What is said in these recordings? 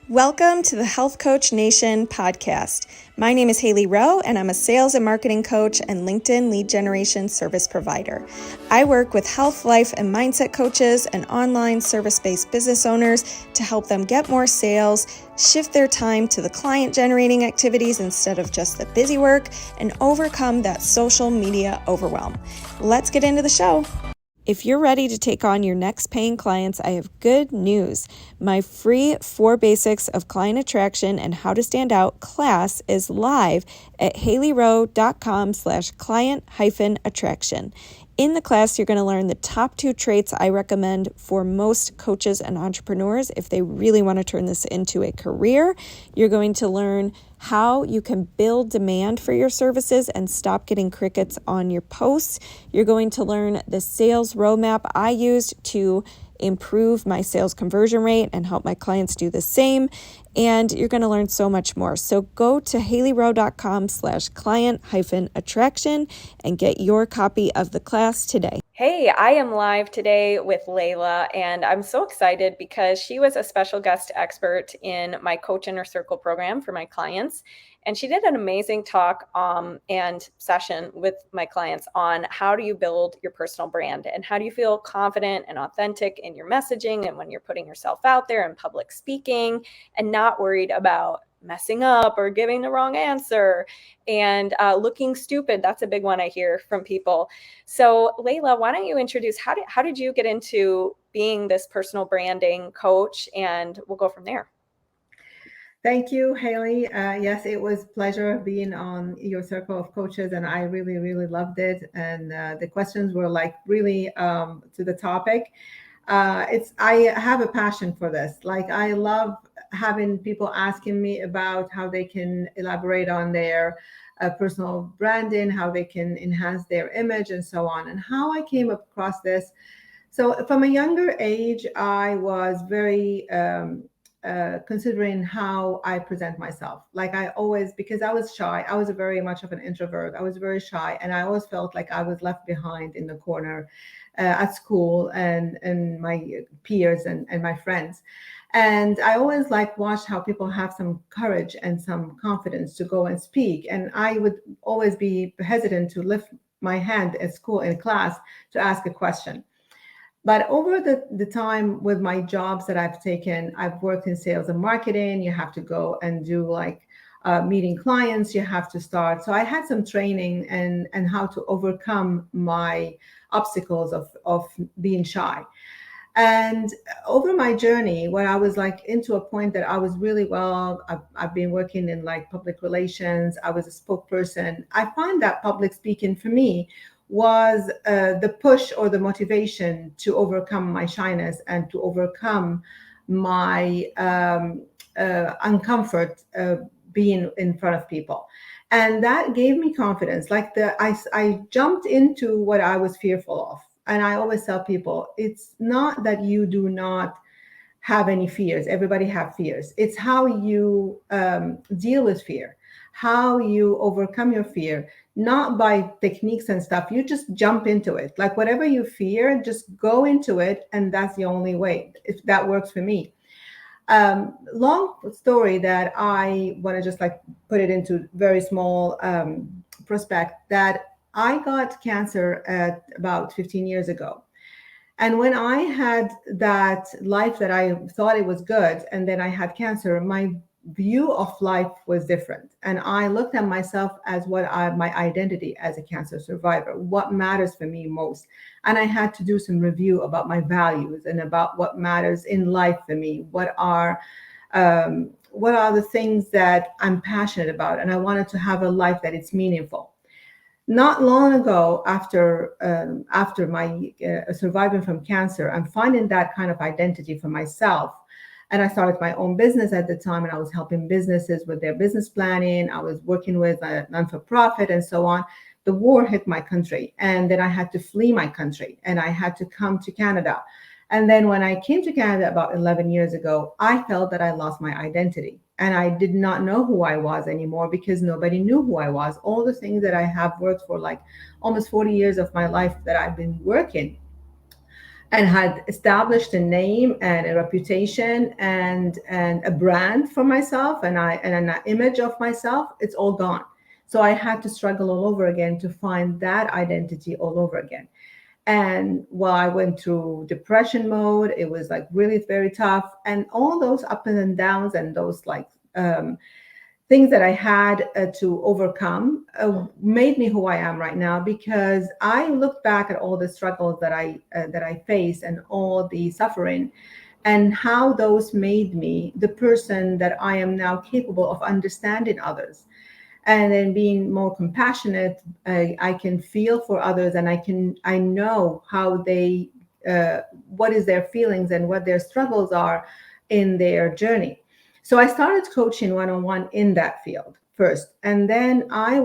Welcome to the Health Coach Nation podcast. My name is Hailey Rowe, and I'm a sales and marketing coach and LinkedIn lead generation service provider. I work with health, life, and mindset coaches and online service-based business owners to help them get more sales, shift their time to the client-generating activities instead of just the busy work, and overcome that social media overwhelm. Let's get into the show. If you're ready to take on your next paying clients, I have good news. My free 4 Basics of Client Attraction and How to Stand Out class is live at haileyrowe.com/client-attraction. In the class, you're going to learn the top 2 traits I recommend for most coaches and entrepreneurs if they really want to turn this into a career. You're going to learn how you can build demand for your services and stop getting crickets on your posts. You're going to learn the sales roadmap I used to improve my sales conversion rate and help my clients do the same. And you're going to learn so much more. So go to haileyrowe.com/client-attraction and get your copy of the class today. Hey, I am live today with Layla, and I'm so excited because she was a special guest expert in my Coach Inner Circle program for my clients. And she did an amazing talk and session with my clients on how do you build your personal brand and how do you feel confident and authentic in your messaging and when you're putting yourself out there in public speaking and not worried about messing up or giving the wrong answer and looking stupid. That's a big one I hear from people. So Layla, why don't you introduce how did you get into being this personal branding coach, and we'll go from there. Thank you, Hailey. Yes, it was a pleasure being on your circle of coaches, and I really, really loved it. And the questions were like really to the topic. I have a passion for this. Like I love having people asking me about how they can elaborate on their personal branding, how they can enhance their image, and so on. And how I came across this. So from a younger age, I was very considering how I present myself. Like I always, because I was shy, I was very much of an introvert. I was very shy, and I always felt like I was left behind in the corner at school and my peers and my friends. And I always like watched how people have some courage and some confidence to go and speak. And I would always be hesitant to lift my hand at school in class to ask a question. But over the time with my jobs that I've taken, I've worked in sales and marketing. You have to go and do like meeting clients. You have to start. So I had some training and how to overcome my obstacles of being shy. And over my journey, where I was like into a point that I was really well, I've been working in like public relations. I was a spokesperson. I find that public speaking for me was the push or the motivation to overcome my shyness and to overcome my uncomfort being in front of people. And that gave me confidence. Like I jumped into what I was fearful of. And I always tell people, it's not that you do not have any fears. Everybody have fears. It's how you deal with fear, how you overcome your fear, not by techniques and stuff. You just jump into it. Like whatever you fear, just go into it. And that's the only way, if that works for me. Long story that I want to just like put it into very small prospect, that I got cancer at about 15 years ago. And when I had that life that I thought it was good, and then I had cancer, my view of life was different. And I looked at myself as my identity as a cancer survivor, what matters for me most. And I had to do some review about my values and about what matters in life for me. What are the things that I'm passionate about? And I wanted to have a life that is meaningful. Not long ago, after my surviving from cancer, I'm finding that kind of identity for myself. And I started my own business at the time, and I was helping businesses with their business planning. I was working with a non-for-profit and so on. The war hit my country, and then I had to flee my country, and I had to come to Canada. And then when I came to Canada about 11 years ago, I felt that I lost my identity. And I did not know who I was anymore because nobody knew who I was. All the things that I have worked for like almost 40 years of my life that I've been working and had established a name and a reputation and a brand for myself, and an image of myself. It's all gone. So I had to struggle all over again to find that identity all over again. And while I went through depression mode, it was like really very tough. And all those ups and downs and those like things that I had to overcome made me who I am right now, because I looked back at all the struggles that I faced and all the suffering, and how those made me the person that I am now, capable of understanding others and then being more compassionate. I can feel for others, and I know how they what is their feelings and what their struggles are in their journey. So I started coaching one-on-one in that field first, and then I've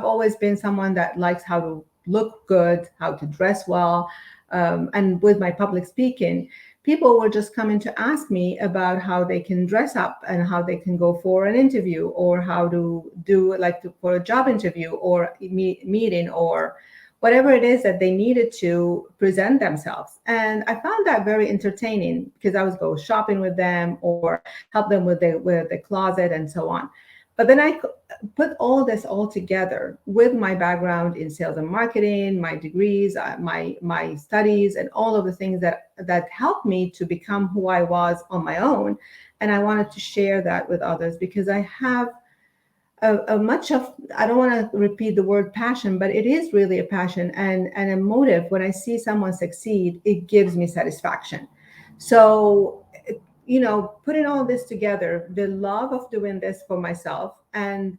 always been someone that likes how to look good, how to dress well, and with my public speaking, people were just coming to ask me about how they can dress up and how they can go for an interview, or how to do for a job interview or meeting, or whatever it is that they needed to present themselves. And I found that very entertaining, because I would go shopping with them or help them with the closet and so on. But then I put all this all together with my background in sales and marketing, my degrees, my studies, and all of the things that helped me to become who I was on my own. And I wanted to share that with others, because I have a much of, I don't want to repeat the word passion, but it is really a passion and a motive. When I see someone succeed, it gives me satisfaction. So, putting all this together, the love of doing this for myself, and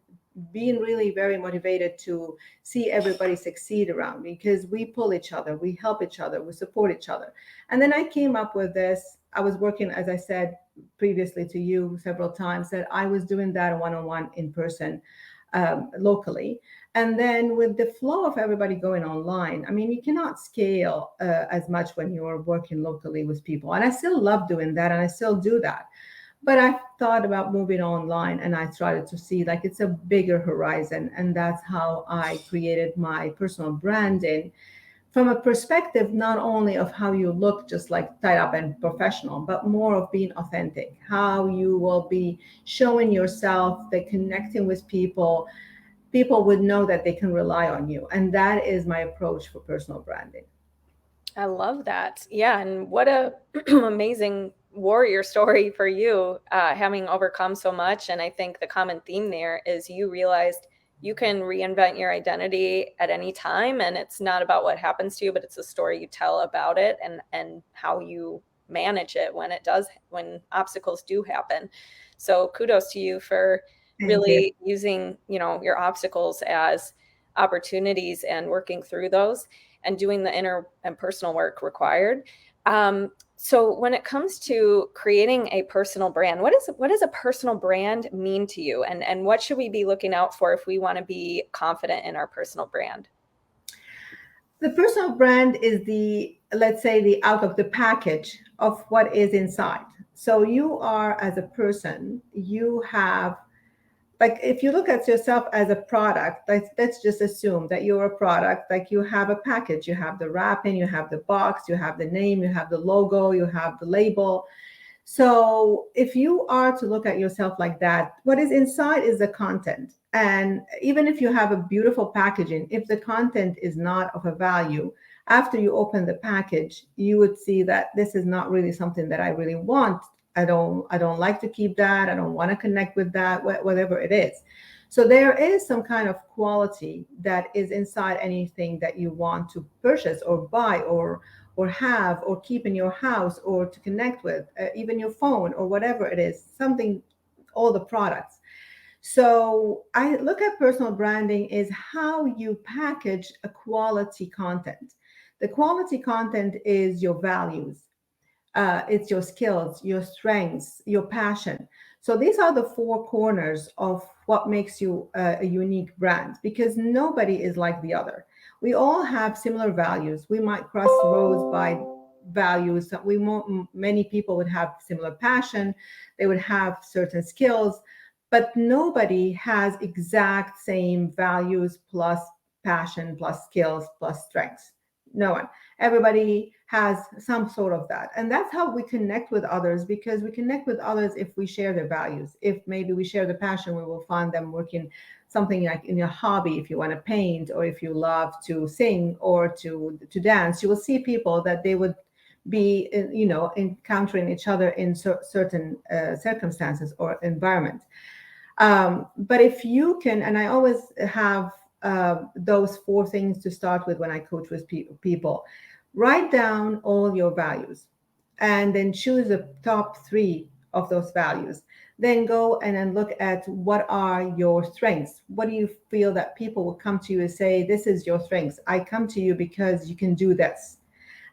being really very motivated to see everybody succeed around me, because we pull each other, we help each other, we support each other. And then I came up with this. I was working, as I said previously to you several times, that I was doing that one-on-one in person, locally. And then with the flow of everybody going online, I mean, you cannot scale as much when you're working locally with people. And I still love doing that, and I still do that. But I thought about moving online, and I started to see like it's a bigger horizon. And that's how I created my personal branding, from a perspective not only of how you look just like tied up and professional, but more of being authentic, how you will be showing yourself, that connecting with people would know that they can rely on you. And that is my approach for personal branding. I love that. Yeah, and what a amazing warrior story for you, having overcome so much. And I think the common theme there is you realized you can reinvent your identity at any time, and it's not about what happens to you, but it's the story you tell about it, and how you manage it when obstacles do happen. So kudos to you for Thank you. really using, your obstacles as opportunities and working through those and doing the inner and personal work required. So when it comes to creating a personal brand, what does a personal brand mean to you? And what should we be looking out for if we want to be confident in our personal brand? The personal brand is let's say, the out of the package of what is inside. So you are, as a person, you have, like, if you look at yourself as a product, let's just assume that you're a product. Like, you have a package, you have the wrapping, you have the box, you have the name, you have the logo, you have the label. So if you are to look at yourself like that, what is inside is the content. And even if you have a beautiful packaging, if the content is not of a value, after you open the package, you would see that this is not really something that I really want. I don't like to keep that. I don't want to connect with that, whatever it is. So there is some kind of quality that is inside anything that you want to purchase or buy, or have, or keep in your house, or to connect with, even your phone, or whatever it is, something, all the products. So I look at personal branding is how you package a quality content. The quality content is your values, it's your skills, your strengths, your passion. So these are the four corners of what makes you a unique brand, because nobody is like the other. We all have similar values. We might cross roads by values. Many people would have similar passion. They would have certain skills, but nobody has exact same values plus passion plus skills plus strengths. No one. Everybody has some sort of that. And that's how we connect with others, because we connect with others if we share their values. If maybe we share the passion, we will find them working something like in your hobby. If you want to paint, or if you love to sing or to dance, you will see people that they would be, encountering each other in certain circumstances or environment. But if you can, and I always have those four things to start with when I coach with people. Write down all your values and then choose the top three of those values. Then go and then look at what are your strengths. What do you feel that people will come to you and say, this is your strengths. I come to you because you can do this,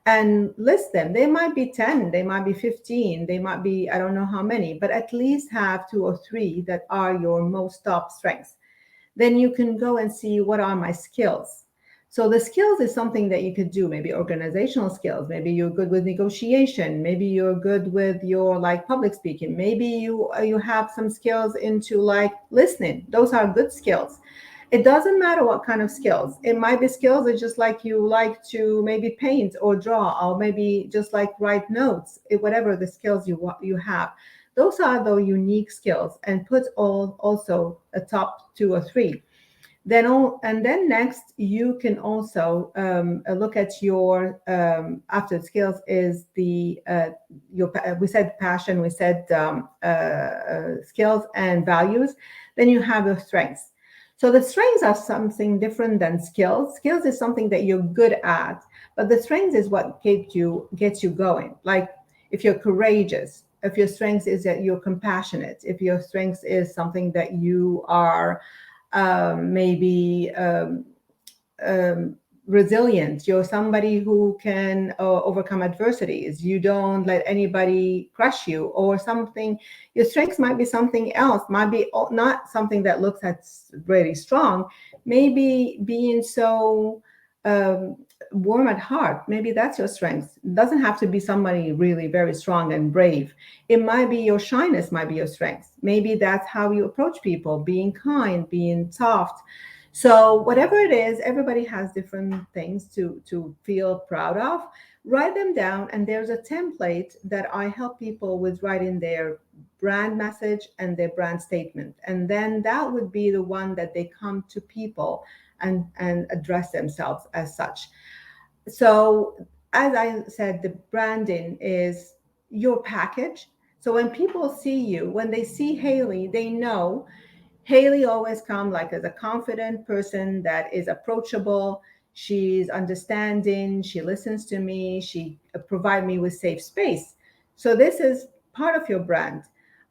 and list them. They might be 10, they might be 15, they might be, I don't know how many, but at least have two or three that are your most top strengths. Then you can go and see, what are my skills? So the skills is something that you could do, maybe organizational skills, maybe you're good with negotiation, maybe you're good with your like public speaking, maybe you have some skills into like listening. Those are good skills. It doesn't matter what kind of skills. It might be skills that just like you like to maybe paint or draw, or maybe just like write notes, whatever the skills you have. Those are the unique skills, and put all also a top two or three. And then next, you can also look at your after skills is the your we said passion, we said skills and values. Then you have your strengths. So the strengths are something different than skills. Skills is something that you're good at, but the strengths is what gets you going. Like if you're courageous, if your strength is that you're compassionate, if your strength is something that you are maybe resilient, you're somebody who can overcome adversities, you don't let anybody crush you or something. Your strengths might be something else, might be not something that looks at really strong, maybe being so warm at heart. Maybe that's your strength. It doesn't have to be somebody really very strong and brave. It might be your shyness, might be your strength. Maybe that's how you approach people, being kind, being soft. So whatever it is, everybody has different things to feel proud of. Write them down, and there's a template that I help people with writing their brand message and their brand statement. And then that would be the one that they come to people and address themselves as such. So, as I said, the branding is your package. So when people see you, when they see Hailey, they know Hailey always come like as a confident person that is approachable. She's understanding. She listens to me. She provide me with safe space. So this is part of your brand.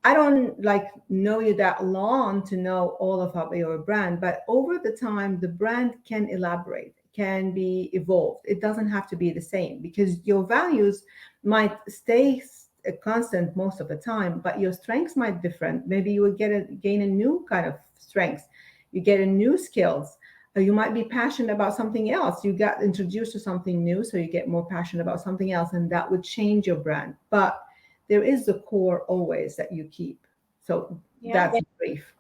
I don't like know you that long to know all of your brand, but over the time, the brand can elaborate, can be evolved. It doesn't have to be the same, because your values might stay a constant most of the time, but your strengths might different. Maybe you will gain a new kind of strengths. You get a new skills. You might be passionate about something else. You got introduced to something new, so you get more passionate about something else, and that would change your brand. But there is the core always that you keep. So Yeah. that's brief.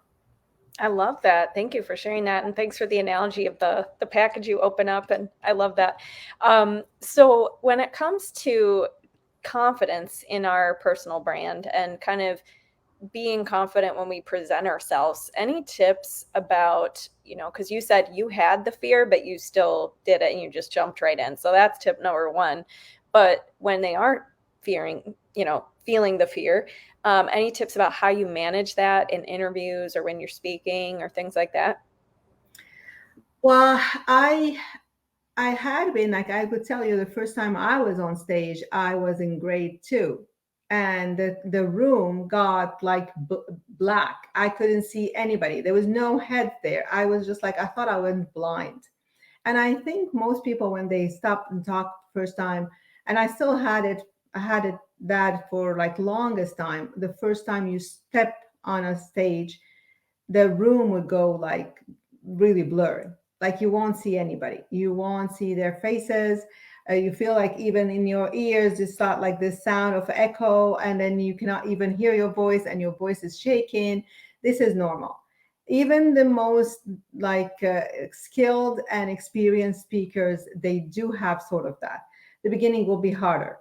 I love that. Thank you for sharing that, and thanks for the analogy of the package you open up, and I love that. So when it comes to confidence in our personal brand and kind of being confident when we present ourselves, any tips about, because you said you had the fear, but you still did it and you just jumped right in. So that's tip number one. But when they aren't feeling the fear, any tips about how you manage that in interviews or when you're speaking or things like that? Well, I had been, like, I could tell you the first time I was on stage, I was in grade two, and the room got like black. I couldn't see anybody. There was no head there. I was just like, I thought I went blind. And I think most people, when they stop and talk first time, and I still I had it that for like longest time, the first time you step on a stage, the room would go like really blurry. Like you won't see anybody. You won't see their faces. You feel like even in your ears, you start like this sound of echo, and then you cannot even hear your voice, and your voice is shaking. This is normal. Even the most like skilled and experienced speakers, they do have sort of that. the beginning will be harder.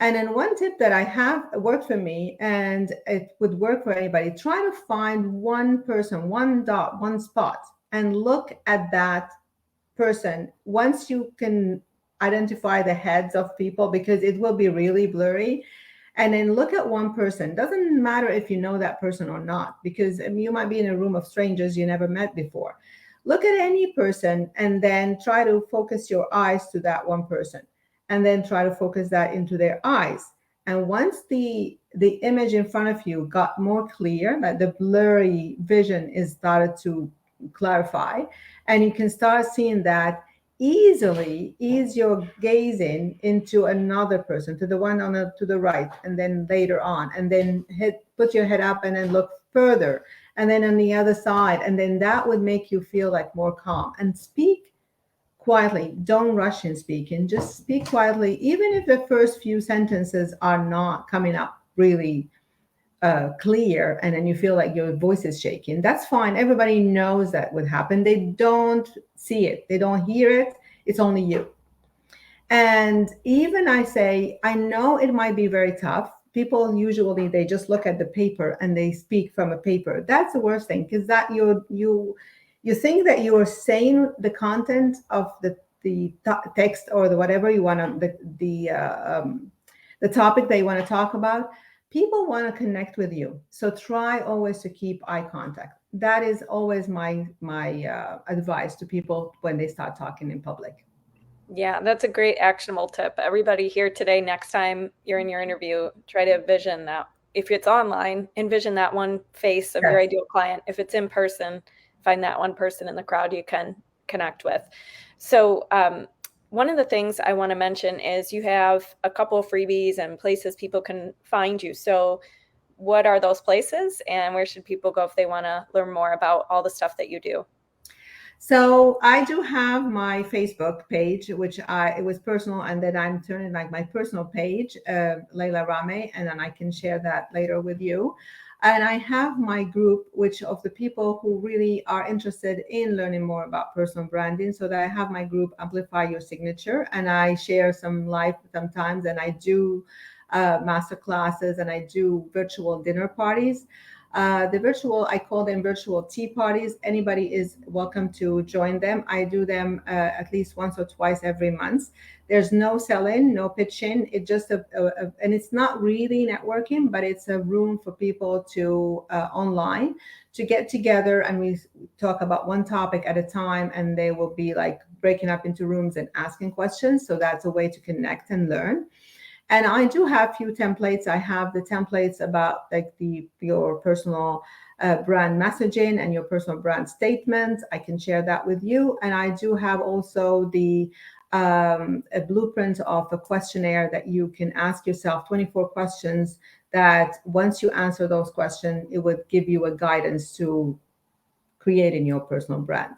And then one tip that I have worked for me, and it would work for anybody, try to find one person, one dot, one spot, and look at that person. Once you can identify the heads of people, because it will be really blurry, and then look at one person. Doesn't matter if you know that person or not, because you might be in a room of strangers you never met before. Look at any person and then try to focus your eyes to that one person, and then try to focus that into their eyes. And once the image in front of you got more clear, that the blurry vision is started to clarify, and you can start seeing that easily, ease your gazing into another person, to the one to the right, and then later on, and then put your head up and then look further, and then on the other side, and then that would make you feel like more calm. And speak quietly. Don't rush in speaking. Just speak quietly, even if the first few sentences are not coming up really clear, and then you feel like your voice is shaking. That's fine. Everybody knows that would happen. They don't see it. They don't hear it. It's only you. And even I say, I know it might be very tough. People usually, they just look at the paper and they speak from a paper. That's the worst thing, because that you think that you are saying the content of the text or the whatever you want to, the topic that you want to talk about. People want to connect with you, so try always to keep eye contact. That is always my advice to people when they start talking in public. Yeah, that's a great actionable tip. Everybody here today, next time you're in your interview, try to envision that. If it's online, envision that one face of your ideal client. If it's in person, find that one person in the crowd you can connect with. So one of the things I want to mention is you have a couple of freebies and places people can find you. So what are those places, and where should people go if they want to learn more about all the stuff that you do? So I do have my Facebook page, which it was personal, and then I'm turning like my personal page, Layla Rameh, and then I can share that later with you. And I have my group, which of the people who really are interested in learning more about personal branding. So that I have my group, Amplify Your Signature, and I share some live sometimes, and I do master classes, and I do virtual dinner parties. The virtual, I call them virtual tea parties. Anybody is welcome to join them. I do them at least once or twice every month. There's no sell-in, no pitch-in. It's just and it's not really networking, but it's a room for people to online to get together, and we talk about one topic at a time, and they will be like breaking up into rooms and asking questions. So that's a way to connect and learn. And I do have a few templates. I have the templates about like your personal brand messaging and your personal brand statement. I can share that with you. And I do have also a blueprint of a questionnaire that you can ask yourself, 24 questions that once you answer those questions, it would give you a guidance to creating your personal brand.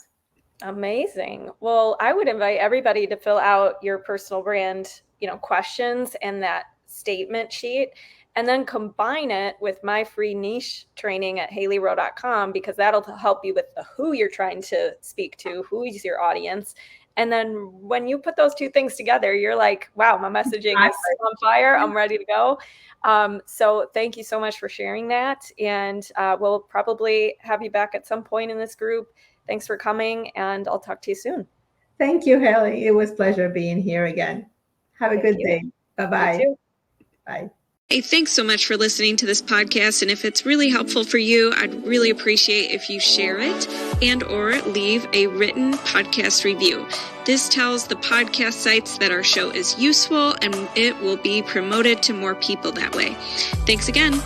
Amazing. Well, I would invite everybody to fill out your personal brand, questions and that statement sheet, and then combine it with my free niche training at HaileyRowe.com, because that'll help you with the who you're trying to speak to, who is your audience. And then when you put those two things together, you're like, wow, my messaging is on fire. I'm ready to go. So thank you so much for sharing that. And we'll probably have you back at some point in this group. Thanks for coming, and I'll talk to you soon. Thank you, Hailey. It was a pleasure being here again. Have a good day. Bye-bye. You too. Bye. Hey, thanks so much for listening to this podcast. And if it's really helpful for you, I'd really appreciate if you share it and or leave a written podcast review. This tells the podcast sites that our show is useful, and it will be promoted to more people that way. Thanks again.